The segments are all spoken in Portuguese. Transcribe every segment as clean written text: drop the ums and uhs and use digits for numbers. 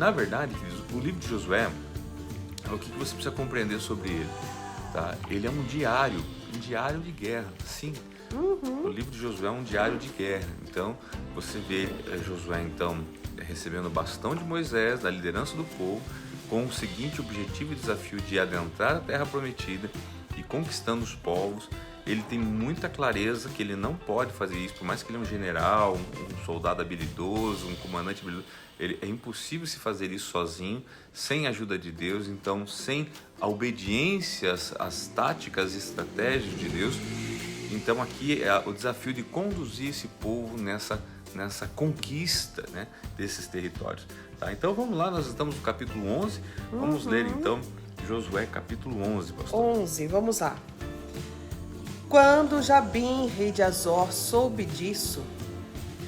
Na verdade, queridos, o livro de Josué, o que você precisa compreender sobre ele? Tá? Ele é um diário de guerra, sim. O livro de Josué é um diário de guerra. Então, você vê Josué, então, recebendo o bastão de Moisés, da liderança do povo, com o seguinte objetivo e desafio de adentrar a terra prometida e conquistando os povos. Ele tem muita clareza que ele não pode fazer isso, por mais que ele é um general, um soldado habilidoso, um comandante habilidoso. É impossível se fazer isso sozinho, sem a ajuda de Deus, então sem a obediência às táticas e estratégias de Deus. Então aqui é o desafio de conduzir esse povo nessa conquista, né, desses territórios. Tá? Então vamos lá, nós estamos no capítulo 11, vamos ler então Josué capítulo 11, pastor. 11, vamos lá. Quando Jabim, rei de Azor, soube disso,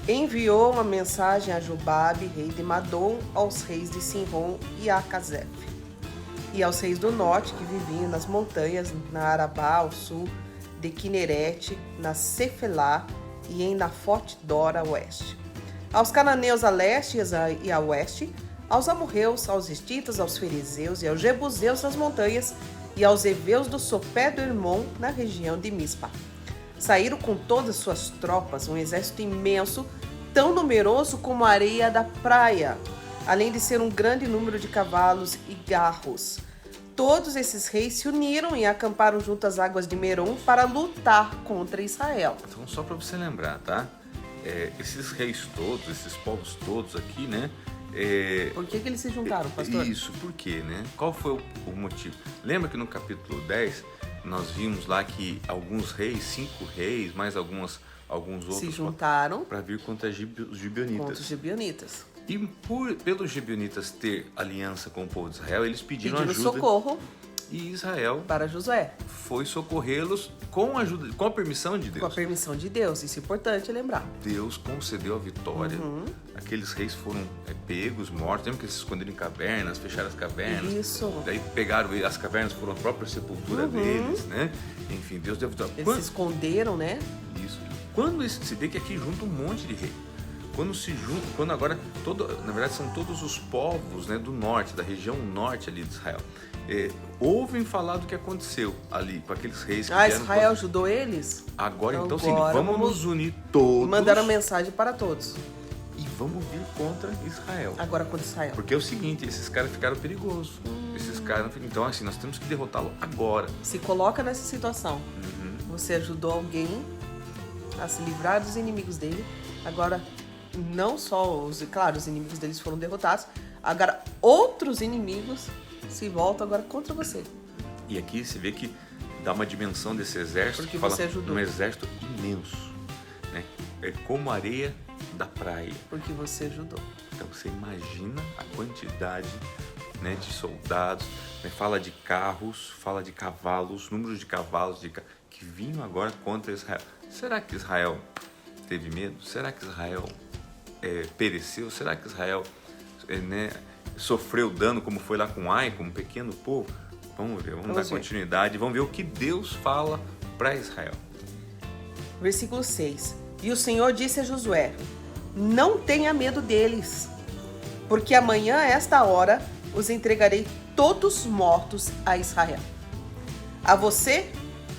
enviou uma mensagem a Jobabe, rei de Madom, aos reis de Sinrom e Acazef, e aos reis do norte que viviam nas montanhas, na Arabá, ao sul, de Quinerete, na Cefelá e em Nafote Dora, a oeste. Aos cananeus a leste e a oeste, aos amorreus, aos hititas, aos fariseus e aos jebuseus nas montanhas, e aos heveus do sopé do Hermon, na região de Mispa. Saíram com todas suas tropas, um exército imenso, tão numeroso como a areia da praia, além de ser um grande número de cavalos e carros. Todos esses reis se uniram e acamparam junto às águas de Merom para lutar contra Israel. Então, só para você lembrar, tá? Esses reis todos, esses povos todos aqui, né? Por que eles se juntaram, pastor? Isso, por quê, né? Qual foi o motivo? Lembra que no capítulo 10 nós vimos lá que alguns reis, 5 reis, mais alguns outros se juntaram para vir contra os gibeonitas. Contra os gibeonitas. E pelos gibeonitas ter aliança com o povo de Israel, eles pediram ajuda. Socorro. E Israel para Josué foi socorrê-los com a permissão de Deus. Com a permissão de Deus, isso é importante lembrar. Deus concedeu a vitória. Aqueles reis foram pegos, mortos. Lembra que eles se esconderam em cavernas, fecharam as cavernas? Isso. Daí pegaram as cavernas, foram a própria sepultura deles, né? Enfim, Deus deu vitória. Eles se esconderam, né? Isso. Quando se vê que aqui junta um monte de rei. Quando agora, na verdade são todos os povos, né, do norte, da região norte ali de Israel, ouvem falar do que aconteceu ali com aqueles reis que vieram. Israel ajudou eles? Agora então sim, vamos nos unir todos. Mandaram mensagem para todos. E vamos vir contra Israel. Agora contra Israel. Porque é o seguinte, esses caras ficaram perigosos. Esses caras, então assim, nós temos que derrotá-lo agora. Se coloca nessa situação. Você ajudou alguém a se livrar dos inimigos dele. Agora, não só os inimigos deles foram derrotados, agora outros inimigos se voltam agora contra você. E aqui você vê que dá uma dimensão desse exército. Porque fala você ajudou. Um exército imenso, né? É como a areia da praia. Porque você ajudou. Então você imagina a quantidade, né, de soldados, né? Fala de carros, fala de cavalos, números de cavalos que vinham agora contra Israel. Será que Israel teve medo? Será que Israel pereceu? Será que Israel sofreu dano como foi lá com Ai, como um pequeno povo? Vamos ver, vamos dar continuidade, vamos ver o que Deus fala para Israel. Versículo 6. E o Senhor disse a Josué: não tenha medo deles, porque amanhã a esta hora os entregarei todos mortos a Israel. A você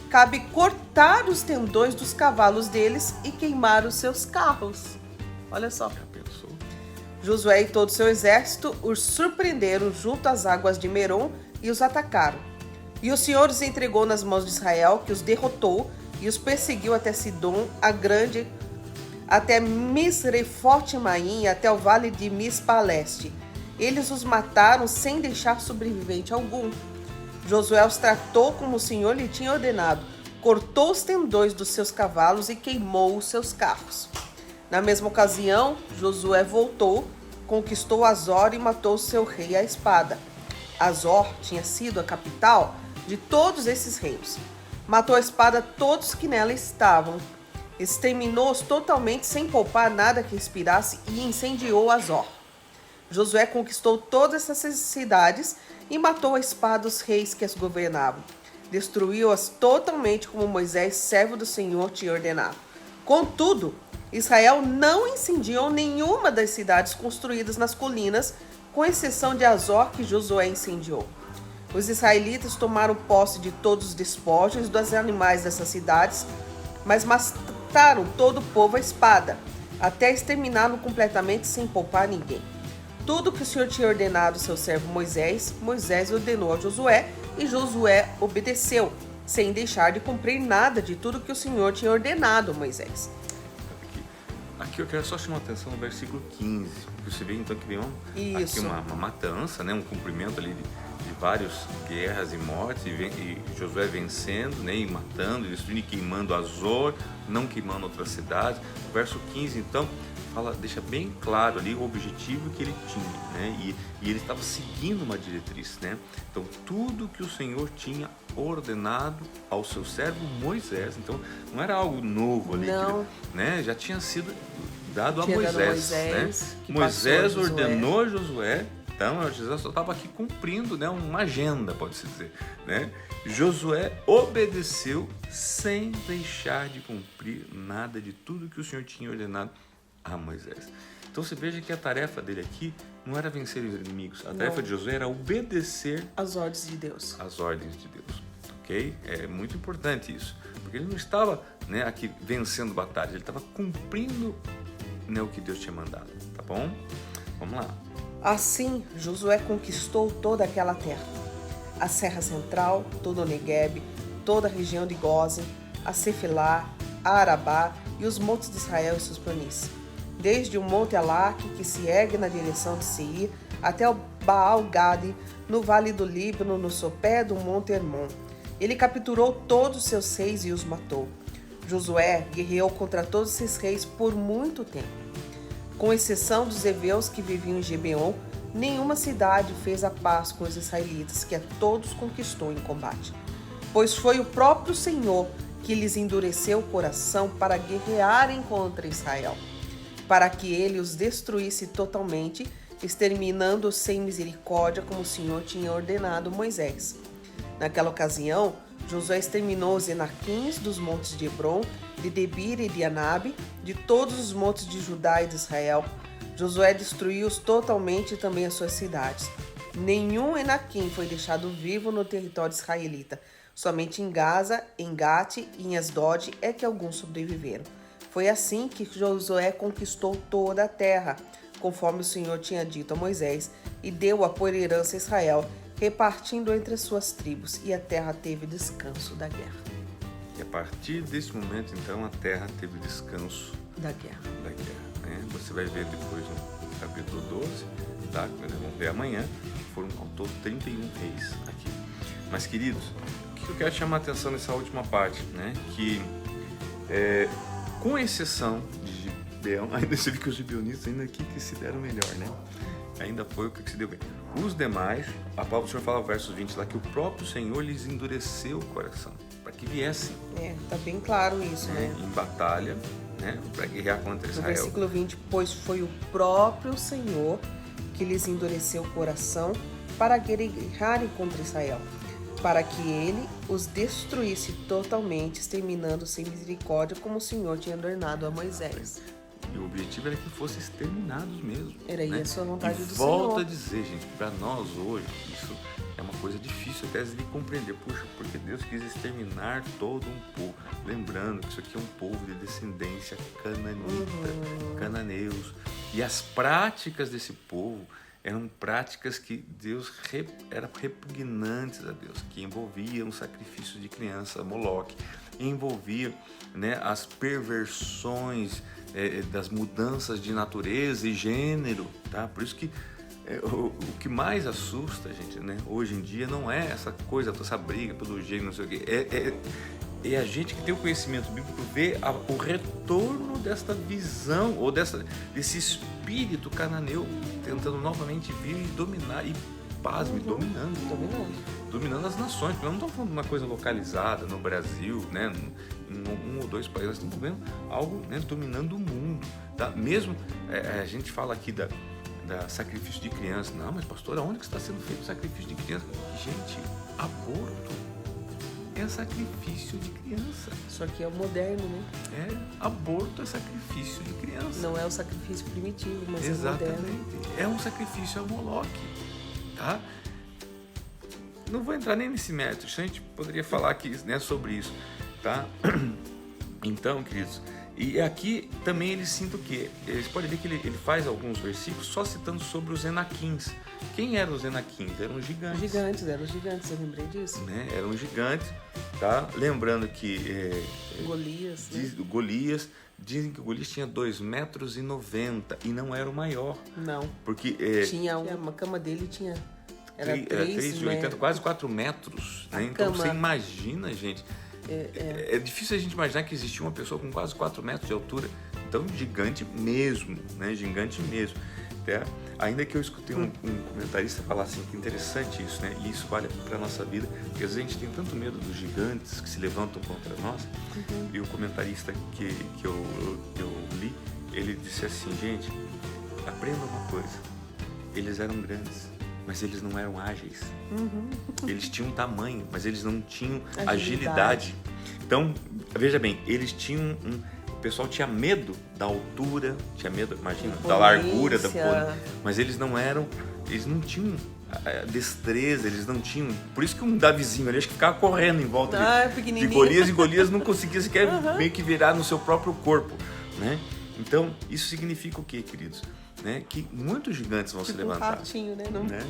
cabe cortar os tendões dos cavalos deles e queimar os seus carros. Olha só. Já pensou? Josué e todo o seu exército os surpreenderam junto às águas de Merom e os atacaram. E o Senhor os entregou nas mãos de Israel, que os derrotou e os perseguiu até Sidom, a grande, até Misrefote-Maim, até o vale de Mispa a leste. Eles os mataram sem deixar sobrevivente algum. Josué os tratou como o Senhor lhe tinha ordenado, cortou os tendões dos seus cavalos e queimou os seus carros. Na mesma ocasião, Josué voltou, conquistou Azor e matou seu rei à espada. Azor tinha sido a capital de todos esses reinos. Matou à espada todos que nela estavam. Exterminou-os totalmente sem poupar nada que respirasse e incendiou Azor. Josué conquistou todas essas cidades e matou à espada os reis que as governavam. Destruiu-as totalmente como Moisés, servo do Senhor, tinha ordenado. Contudo, Israel não incendiou nenhuma das cidades construídas nas colinas com exceção de Azor, que Josué incendiou. Os israelitas tomaram posse de todos os despojos dos animais dessas cidades, mas mataram todo o povo à espada, até exterminá-lo completamente sem poupar ninguém. Tudo que o Senhor tinha ordenado ao seu servo Moisés, Moisés ordenou a Josué, e Josué obedeceu, sem deixar de cumprir nada de tudo que o Senhor tinha ordenado a Moisés. Aqui eu quero só chamar a atenção no versículo 15, porque você vê então que vem uma matança, né, um cumprimento ali de várias guerras e mortes, e Josué vencendo, né, e matando, destruindo e queimando Azor, não queimando outras cidades. O verso 15 então deixa bem claro ali o objetivo que ele tinha, né, e ele estava seguindo uma diretriz, né. Então tudo que o Senhor tinha ordenado ao seu servo Moisés, então não era algo novo ali, né, já tinha sido dado a Moisés, né? Moisés ordenou a Josué. Então, Josué só estava aqui cumprindo, né, uma agenda, pode-se dizer, né? Josué obedeceu sem deixar de cumprir nada de tudo que o Senhor tinha ordenado a Moisés. Então, você veja que a tarefa dele aqui não era vencer os inimigos. A tarefa de Josué era obedecer às ordens de Deus. As ordens de Deus, ok? É muito importante isso, porque ele não estava, né, aqui vencendo batalhas, ele estava cumprindo, né, o que Deus tinha mandado, tá bom? Vamos lá. Assim, Josué conquistou toda aquela terra, a Serra Central, todo o Negueb, toda a região de Gósen, a Cefilá, a Arabá e os montes de Israel e suas planícies, desde o Monte Alaque, que se ergue na direção de Seir, até o Baal-Gade, no Vale do Líbano, no sopé do Monte Hermon. Ele capturou todos os seus reis e os matou. Josué guerreou contra todos esses reis por muito tempo. Com exceção dos heveus que viviam em Gibeon, nenhuma cidade fez a paz com os israelitas, que a todos conquistou em combate. Pois foi o próprio Senhor que lhes endureceu o coração para guerrearem contra Israel, para que ele os destruísse totalmente, exterminando-os sem misericórdia, como o Senhor tinha ordenado Moisés. Naquela ocasião, Josué exterminou os Enaquins dos montes de Hebron, de Debir e de Anabe, de todos os montes de Judá e de Israel. Josué destruiu-os totalmente e também as suas cidades. Nenhum Enaquim foi deixado vivo no território israelita. Somente em Gaza, em Gate e em Asdod é que alguns sobreviveram. Foi assim que Josué conquistou toda a terra, conforme o Senhor tinha dito a Moisés, e deu-a por herança a Israel, repartindo entre as suas tribos, e a terra teve descanso da guerra. E a partir desse momento, então, a terra teve descanso da guerra. Né? Você vai ver depois no capítulo 12, tá? Vamos ver amanhã, foram ao todo 31 reis aqui. Mas, queridos, o que eu quero chamar a atenção nessa última parte, né? Que, com exceção de Gibeão, ainda você vê que os gibeonitas ainda aqui que se deram melhor, né? Ainda foi o que se deu bem. Os demais, a palavra do Senhor fala no verso 20 lá, que o próprio Senhor lhes endureceu o coração, para que viessem. Tá bem claro isso, né? Em batalha, né? Para guerrear contra Israel. No versículo 20, pois foi o próprio Senhor que lhes endureceu o coração para guerrearem contra Israel, para que ele os destruísse totalmente, exterminando sem misericórdia, como o Senhor tinha ordenado a Moisés. E o objetivo era que fossem exterminados mesmo. Era isso a vontade do Senhor. Volto a dizer, gente, para nós hoje, isso é uma coisa difícil até de compreender. Puxa, porque Deus quis exterminar todo um povo. Lembrando que isso aqui é um povo de descendência cananita, cananeus. E as práticas desse povo eram práticas que Deus eram repugnantes a Deus, que envolviam o sacrifício de criança, Moloque, envolviam, né, as perversões das mudanças de natureza e gênero, tá? Por isso que o que mais assusta, gente, né, hoje em dia não é essa coisa, essa briga pelo gênero, não sei o quê, é a gente que tem o conhecimento bíblico ver o retorno desta visão ou desse espírito cananeu tentando novamente vir e dominar, e pasme, dominando as nações. Porque nós não estamos falando de uma coisa localizada no Brasil, né, em um ou dois países, nós estamos vendo algo, né, dominando o mundo, tá? Mesmo a gente fala aqui da sacrifício de criança. Não, mas pastor, aonde que está sendo feito o sacrifício de criança? Gente, aborto. é sacrifício de criança. Isso aqui é o moderno, né? Aborto é sacrifício de criança. Não é o sacrifício primitivo, mas Exatamente. é o moderno. É um sacrifício a Moloque, tá? Não vou entrar nem nesse mérito, a gente poderia falar aqui, né, sobre isso, tá? Então, queridos, e aqui também eles citam o quê? Eles podem ver que ele faz alguns versículos só citando sobre os Enaquins. Quem eram os Enaquins? Eram os gigantes. Eram os gigantes, eu lembrei disso. Né? Eram gigantes, tá? Lembrando que Golias, né? Golias, dizem que o Golias tinha 2,90 metros e não era o maior. Não. Porque tinha uma cama dele tinha era 3,80, quase 4 metros. Né? Então você imagina, gente. É difícil a gente imaginar que existia uma pessoa com quase 4 metros de altura. Então, gigante mesmo, né? Gigante mesmo. Tá? Ainda que eu escutei um comentarista falar assim, que interessante isso, né? E isso vale para a nossa vida, porque às vezes a gente tem tanto medo dos gigantes que se levantam contra nós. E o comentarista que eu li, ele disse assim, gente, aprenda uma coisa, eles eram grandes, mas eles não eram ágeis. Eles tinham tamanho, mas eles não tinham agilidade. Então, veja bem, eles tinham o pessoal tinha medo da altura, tinha medo, imagina, da largura, mas eles não tinham destreza, eles não tinham. Por isso que um Davizinho ali, acho que ficava correndo em volta de Golias, e Golias não conseguia sequer meio que virar no seu próprio corpo, né? Então, isso significa o quê, queridos? Né? Que muitos gigantes vão se levantar. Ratinho, né?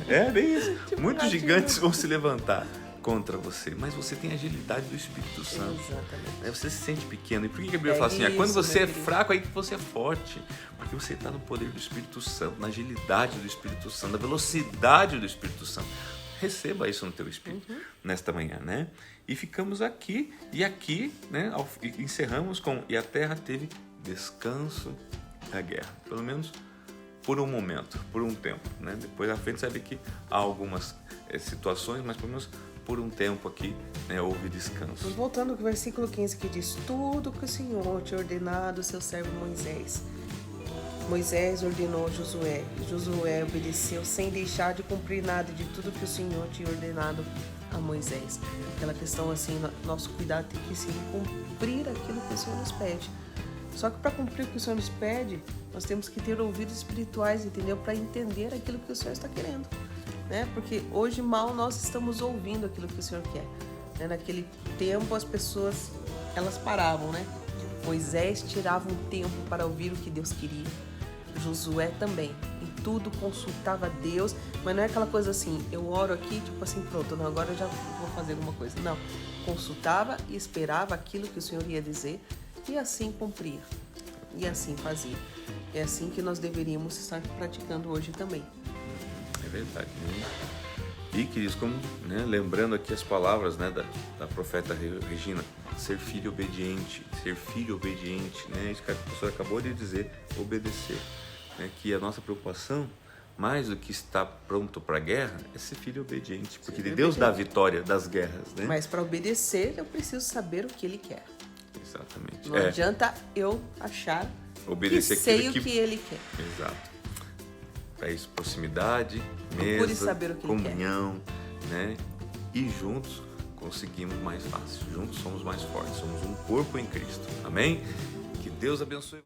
É bem isso. Muitos gigantes vão se levantar contra você, mas você tem a agilidade do Espírito Santo. Exatamente. Aí você se sente pequeno. E por que a Bíblia fala assim? Quando você é fraco, aí que você é forte. Porque você está no poder do Espírito Santo, na agilidade do Espírito Santo, na velocidade do Espírito Santo. Receba isso no teu espírito nesta manhã, né? E ficamos aqui, né? Encerramos com: e a terra teve descanso da guerra. Pelo menos por um momento, por um tempo, né? Depois à frente você vai ver que há algumas situações, mas pelo menos por um tempo aqui, né, houve descanso. Voltando ao versículo 15 que diz: tudo que o Senhor tinha ordenado ao seu servo Moisés. Moisés ordenou a Josué, e Josué obedeceu sem deixar de cumprir nada de tudo que o Senhor tinha ordenado a Moisés. Aquela questão assim, nosso cuidado tem que ser cumprir aquilo que o Senhor nos pede. Só que para cumprir o que o Senhor nos pede, nós temos que ter ouvidos espirituais, entendeu? Para entender aquilo que o Senhor está querendo, né? Porque hoje mal nós estamos ouvindo aquilo que o Senhor quer. Né? Naquele tempo as pessoas, elas paravam, né? Moisés tirava um tempo para ouvir o que Deus queria. Josué também. Em tudo consultava Deus, mas não é aquela coisa assim, eu oro aqui, tipo assim, pronto, não, agora eu já vou fazer alguma coisa. Não, consultava e esperava aquilo que o Senhor ia dizer, e assim cumpria, e assim fazia. É assim que nós deveríamos estar praticando hoje também. É verdade, né? E, queridos, como, né, lembrando aqui as palavras, né, da profeta Regina, ser filho obediente, né? Isso que a professora acabou de dizer, obedecer. Né? Que a nossa preocupação, mais do que estar pronto para a guerra, é ser filho obediente, porque Deus dá a vitória das guerras, né? Mas para obedecer, eu preciso saber o que Ele quer. Exatamente. Não adianta eu achar obedecer que sei o que Ele quer. Exato. Para isso, proximidade, procure mesa, saber o que comunhão, né? E juntos conseguimos mais fácil. Juntos somos mais fortes. Somos um corpo em Cristo. Amém? Que Deus abençoe.